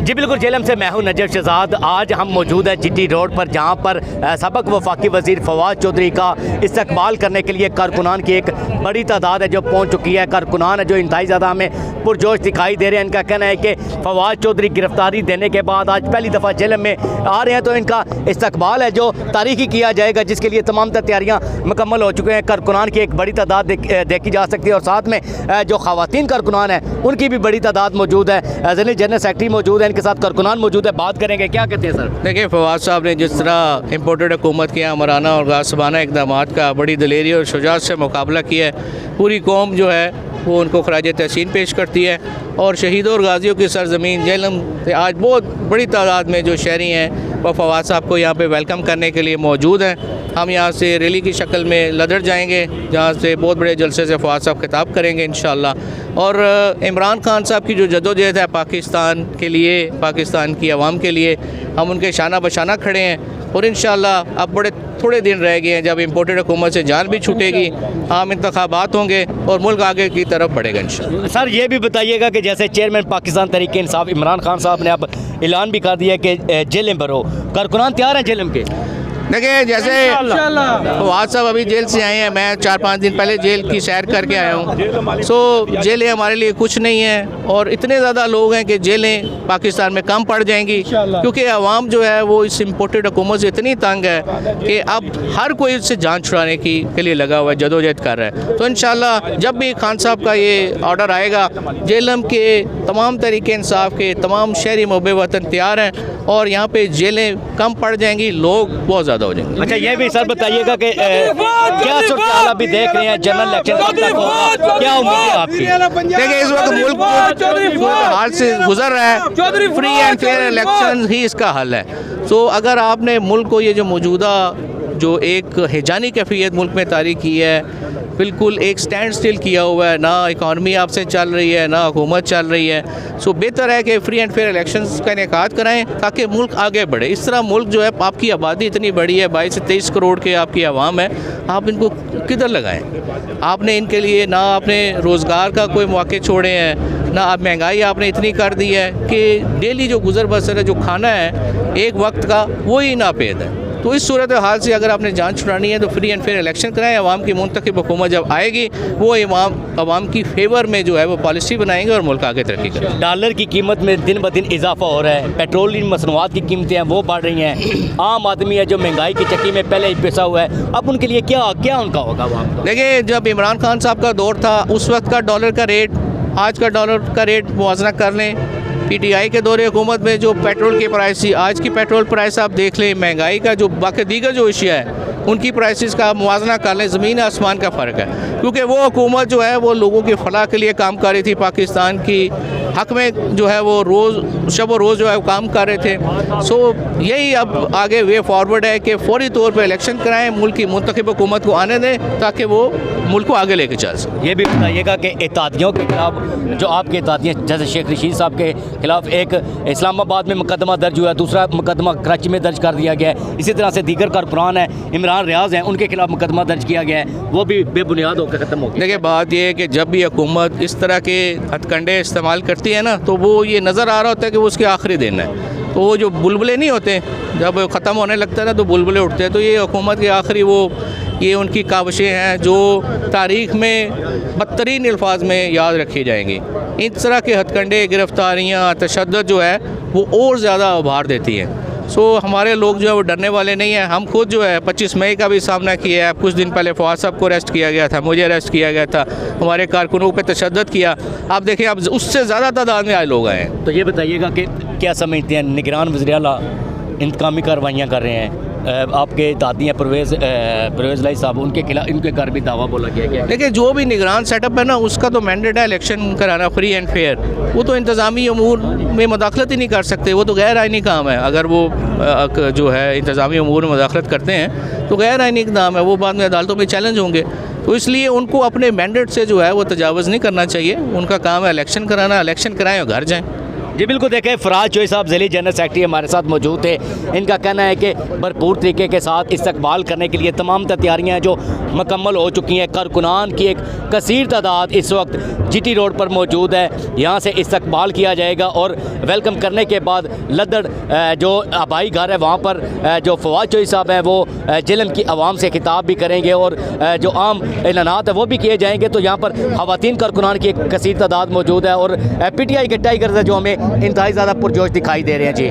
जी बिल्कुल, जेलम से मैं हूं नजफ शहजाद। आज हम मौजूद है GT रोड पर, जहां पर सबक वफाकी वजीर फवाद चौधरी का इस्तकबाल करने के लिए कारकुनान की एक बड़ी तादाद है जो पहुंच चुकी है। कारकुनान है जो इंतहाई ज़्यादा हमें पुरजोश दिखाई दे रहे हैं। इनका कहना है कि फवाद चौधरी गिरफ्तारी देने के बाद आज पहली दफ़ा जेल में आ रहे हैं, तो इनका इस्तकबाल है जो तारीखी किया जाएगा, जिसके लिए तमाम तैयारियाँ मुकम्मल हो चुके हैं। कारकुनान की एक बड़ी तादाद देखी जा सकती है और साथ में जो ख़वातीन कारकुनान हैं उनकी भी बड़ी तादाद मौजूद है। ज़िले जनरल सेक्रेटरी मौजूद है, इनके साथ कारकुनान मौजूद है। बात करेंगे, क्या कहते हैं सर? देखिए, फवाद साहब ने जिस तरह इम्पोर्टेड हुकूमत के यहाँ मराना और गासबाना इकदाम का बड़ी दलेरी और शुजात से मुकाबला किया है, पूरी कौम जो है वो उनको खराज तहसीन पेश करती है। और शहीदों और गाजियों की सरजमीन जेलम से आज बहुत बड़ी तादाद में जो शहरी हैं वो फवाद साहब को यहाँ पे वेलकम करने के लिए मौजूद हैं। हम यहाँ से रैली की शक्ल में लदड़ जाएंगे, जहाँ से बहुत बड़े जलसे से फवाद साहब खिताब करेंगे इंशाअल्लाह। और इमरान खान साहब की जो जदोजहद है पाकिस्तान के लिए, पाकिस्तान की आवाम के लिए, हम उनके शाना बशाना खड़े हैं। और इंशाअल्लाह अब बड़े थोड़े दिन रह गए हैं जब इम्पोर्टेड हुकूमत से जान भी छूटेगी, आम इंतखाबात होंगे और मुल्क आगे की तरफ बढ़ेगा इंशाअल्लाह। सर ये भी बताइएगा कि जैसे चेयरमैन पाकिस्तान तहरीक इंसाफ इमरान खान साहब ने अब ऐलान भी कर दिया कि जेल में भरो, कारकुनान तैयार हैं जेल के? देखिए, जैसे फवाद साहब अभी जेल से आए हैं, मैं 4-5 दिन पहले जेल की सैर करके आया हूँ। सो जेलें हमारे लिए कुछ नहीं है और इतने ज़्यादा लोग हैं कि जेलें पाकिस्तान में कम पड़ जाएंगी, क्योंकि आवाम जो है वो इस इम्पोर्टेड हुकूमत से इतनी तंग है कि अब हर कोई उससे जान छुड़ाने के लिए लगा हुआ है, जदोजहद कर रहा है। तो इंशाल्लाह जब भी खान साहब का ये ऑर्डर आएगा, जेलम के तमाम तरीके इंसाफ के तमाम शहरी मुहब्बे वतन तैयार हैं और यहाँ पे जेलें कम पड़ जाएंगी, लोग बहुत ज़्यादा हो जाएंगे। अच्छा, ये भी सर बताइएगा कि क्या सूरत अभी देख रहे हैं, जनरल इलेक्शन कब तक होगा, क्या उम्मीद है आपकी? देखिए, इस वक्त मुल्क हाल से गुजर रहा है, फ्री एंड फेयर इलेक्शन ही इसका हल है। तो अगर आपने मुल्क को ये जो मौजूदा जो एक हिजानी कैफियत मुल्क में तारी की है, बिल्कुल एक स्टैंड स्टिल किया हुआ है, ना इकॉनमी आपसे चल रही है ना हुकूमत चल रही है, सो बेहतर है कि फ्री एंड फेयर इलेक्शंस का इनेकाद कराएं ताकि मुल्क आगे बढ़े। इस तरह मुल्क जो है, आपकी आबादी इतनी बड़ी है, 22 से 23 करोड़ के आपकी आवाम है, आप इनको किधर लगाएं? आपने इनके लिए ना आपने रोज़गार का कोई मौके छोड़े हैं, ना आप महंगाई आपने इतनी कर दी है कि डेली जो गुजर बसर है, जो खाना है एक वक्त का, वही नापेद है। तो इस सूरत हाल से अगर आपने जान छुड़ानी है तो फ्री एंड फेयर इलेक्शन कराएं। अवाम की मुंतखब हुकूमत जब आएगी वो अवाम की फेवर में जो है वो पॉलिसी बनाएंगे और मुल्क आगे तरक्की करेंगे। डॉलर की कीमत में दिन ब दिन इजाफा हो रहा है, पेट्रोलियम मसनूआत की कीमतें हैं वो बढ़ रही हैं, आम आदमी है जो महंगाई की चक्की में पहले ही पिसा हुआ है, अब उनके लिए क्या उनका होगा? देखिए, जब इमरान खान साहब का दौर था उस वक्त का डॉलर का रेट, आज का डॉलर का रेट मुआवजा कर लें। PTI के दौरे हुकूमत में जो पेट्रोल की प्राइस थी, आज की पेट्रोल प्राइस आप देख लें, महंगाई का जो बाकी दीगर जो इशिया है उनकी प्राइसेस का मुआवजा कर लें, ज़मीन आसमान का फ़र्क है। क्योंकि वो हुकूमत जो है वो लोगों की फलाह के लिए काम कर रही थी, पाकिस्तान की हक में जो है वो रोज़ शब व रोज़ जो है वो काम कर रहे थे। सो यही अब आगे वे फॉरवर्ड है कि फौरी तौर पर इलेक्शन कराएं, मुल्क की मुंतखब हुकूमत को आने दें ताकि वो मुल्क को आगे लेके चल सके। ये भी बताइएगा कि इत्तेहादियों के खिलाफ जो आपके इत्तेहादियाँ, जैसे शेख रशीद साहब के खिलाफ एक इस्लामाबाद में मुकदमा दर्ज हुआ, दूसरा मुकदमा कराची में दर्ज कर दिया गया है, इसी तरह से दीगर कारकुनान हैं, इमरान रियाज हैं, उनके खिलाफ मुकदमा दर्ज किया गया है, वो भी बेबुनियाद होकर ख़त्म हो गया। देखिए, बात यह है कि जब भी हुकूमत इस तरह के हथकंडे इस्तेमाल करती है ना, तो वो ये नज़र आ रहा होता है कि वो उसके आखिरी दिन है। तो वो जो बुलबुले नहीं होते, जब ख़त्म होने लगता है ना तो बुलबुले उठते हैं, तो ये हुकूमत के आखिरी ये उनकी काविशें हैं जो तारीख़ में बदतरीन अल्फाज में याद रखी जाएंगी। इस तरह के हथकंडे, गिरफ्तारियाँ, तशद्दुद जो है वो और ज़्यादा उभार देती हैं। सो हमारे लोग जो है वो डरने वाले नहीं हैं। हम खुद जो है 25 मई का भी सामना किया है। कुछ दिन पहले फवाद साहब को अरेस्ट किया गया था, मुझे अरेस्ट किया गया था, हमारे कारकुनों पे तशद्दुद किया। आप देखिए, अब उससे ज़्यादा तादाद में आए लोग आए हैं। तो ये बताइएगा कि क्या समझते हैं, निगरान वज़ीर आला इंतकामी कार्रवाइयाँ कर रहे हैं, आपके दादी हैं परवेज़ लाई साहब, उनके खिलाफ इनके घर भी दावा बोला गया है। देखिए, जो भी निगरान सेटअप है ना, उसका तो मैंडेट है इलेक्शन कराना फ्री एंड फेयर। वो तो इंतज़ामी अमूर में मुदाखलत ही नहीं कर सकते, वो तो गैर आइनी काम है। अगर वो जो है इंतज़ामी अमूर में मुदाखलत करते हैं तो गैर आइनी काम है, वो बाद में अदालतों में चैलेंज होंगे। तो इसलिए उनको अपने मैंडेट से जो है वो तजावज़ नहीं करना चाहिए। उनका काम है इलेक्शन कराना, इलेक्शन कराएं और घर जाएँ। जी बिल्कुल, देखें फराज चोई साहब ज़िली जनरल सेक्रेटरी हमारे साथ मौजूद थे। इनका कहना है कि भरपूर तरीके के साथ इस्तकबाल करने के लिए तमाम तैयारियाँ जो मुकम्मल हो चुकी हैं। कारकुनान की एक कसीर तादाद इस वक्त जीटी रोड पर मौजूद है। यहाँ से इस्तकबाल किया जाएगा और वेलकम करने के बाद लदड़ जो आबाई घर है वहाँ पर जो फवाद चोई साहब हैं वो जेलम की आवाम से खिताब भी करेंगे और जो आम ऐलानात है वो भी किए जाएंगे। तो यहाँ पर ख़वातीन कारकुनान की एक कसीर तादाद मौजूद है और PTI के टाइगर्स है जो हमें इंतहाई ज़्यादा पुरजोश दिखाई दे रहे हैं। जी